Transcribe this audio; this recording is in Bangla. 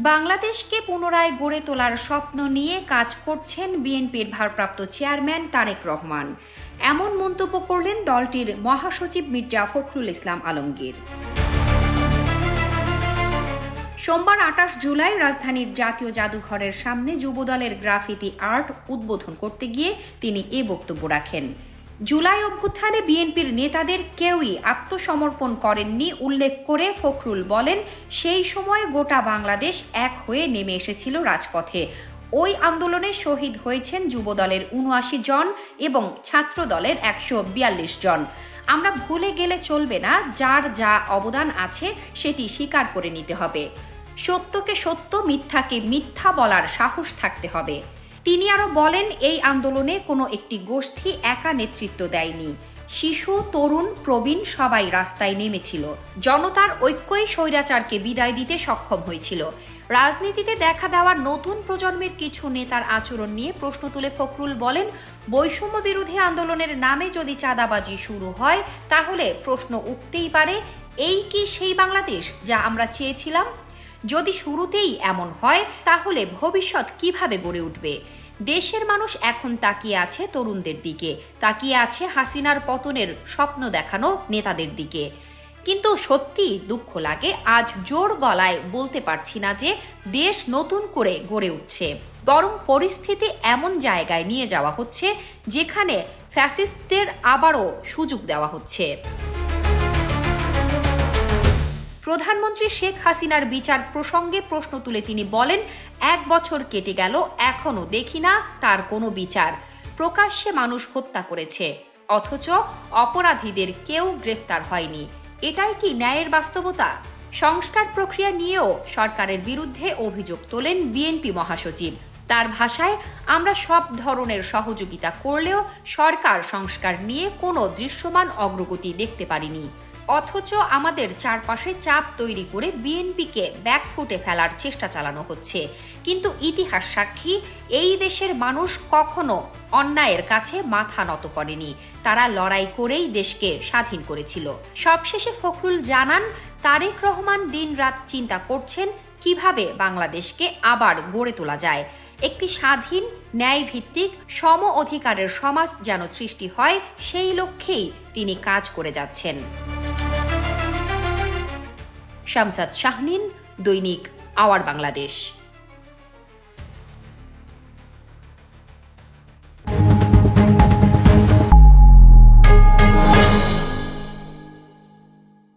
বাংলাদেশকে পুনরায় গড়ে তোলার স্বপ্ন নিয়ে কাজ করছেন বিএনপির ভারপ্রাপ্ত চেয়ারম্যান তারেক রহমান। এমন মন্তব্য করলেন দলটির মহাসচিব মির্জা ফখরুল ইসলাম আলমগীর। সোমবার ২৮ জুলাই রাজধানীর জাতীয় জাদুঘরের সামনে যুবদলের গ্রাফিতি আর্ট উদ্বোধন করতে গিয়ে তিনি এ বক্তব্য রাখেন। জুলাই অভ্যুত্থানে বিএনপির নেতাদের কেউই আত্মসমর্পণ করেননি উল্লেখ করে ফখরুল বলেন, সেই সময় গোটা বাংলাদেশ এক হয়ে নেমে এসেছিল রাজপথে। ওই আন্দোলনে শহীদ হয়েছেন যুবদলের ৭৯ জন এবং ছাত্র দলের ১৪২ জন। আমরা ভুলে গেলে চলবে না, যার যা অবদান আছে সেটি স্বীকার করে নিতে হবে। সত্যকে সত্য, মিথ্যাকে মিথ্যা বলার সাহস থাকতে হবে। তিনি আরও বলেন, এই আন্দোলনে কোনো একটি গোষ্ঠী একা নেতৃত্ব দেয়নি। শিশু, তরুণ, প্রবীণ সবাই রাস্তায় নেমেছিল। জনতার ঐক্যই স্বৈরাচারকে বিদায় দিতে সক্ষম হয়েছিল। রাজনীতিতে দেখা দেওয়ার নতুন প্রজন্মের কিছু নেতার আচরণ নিয়ে প্রশ্ন তুলে ফখরুল বলেন, বৈষম্য বিরোধী আন্দোলনের নামে যদি চাঁদাবাজি শুরু হয় তাহলে প্রশ্ন উঠতেই পারে, এই কি সেই বাংলাদেশ যা আমরা চেয়েছিলাম? যদি শুরুতেই এমন হয় তাহলে ভবিষ্যৎ কিভাবে গড়ে উঠবে? দেশের মানুষ এখন তাকিয়ে আছে তরুণদের দিকে, তাকিয়ে আছে হাসিনার পতনের স্বপ্ন দেখানো নেতাদের দিকে। কিন্তু সত্যি দুঃখ লাগে, আজ জোর গলায় বলতে পারছি না যে দেশ নতুন করে গড়ে উঠছে, বরং পরিস্থিতি এমন জায়গায় নিয়ে যাওয়া হচ্ছে যেখানে ফ্যাসিস্টদের আবারও সুযোগ দেওয়া হচ্ছে। প্রধানমন্ত্রী শেখ হাসিনার বিচার প্রসঙ্গে প্রশ্ন তুলে তিনি বলেন, ১ বছর কেটে গেল, এখনো দেখি না তার কোনো বিচার। প্রকাশ্যে মানুষ হত্যা করেছে, অথচ অপরাধীদের কেউ গ্রেফতার হয়নি। এটাই কি ন্যায়ের বাস্তবতা? সংস্কার প্রক্রিয়া নিয়েও সরকারের বিরুদ্ধে অভিযোগ তোলেন বিএনপি মহাসচিব। তার ভাষায়, আমরা সব ধরনের সহযোগিতা করলেও সরকার সংস্কার নিয়ে কোনো দৃশ্যমান অগ্রগতি দেখতে পারিনি। অথচ আমাদের চারপাশে চাপ তৈরি করে বিএনপিকে ব্যাকফুটে ফেলার চেষ্টা চালানো হচ্ছে। কিন্তু ইতিহাস সাক্ষী, এই দেশের মানুষ কখনো অন্যায়ের কাছে মাথা নত করেনি। তারা লড়াই করেই দেশকে স্বাধীন করেছিল। সবশেষে ফখরুল জানান, তারেক রহমান দিনরাত চিন্তা করছেন কিভাবে বাংলাদেশকে আবার গড়ে তোলা যায়। একটি স্বাধীন, ন্যায়ভিত্তিক, সম অধিকারের সমাজ যেন সৃষ্টি হয়, সেই লক্ষ্যেই তিনি কাজ করে যাচ্ছেন। শামসাদ শাহনীন, দৈনিক আওয়ার বাংলাদেশ।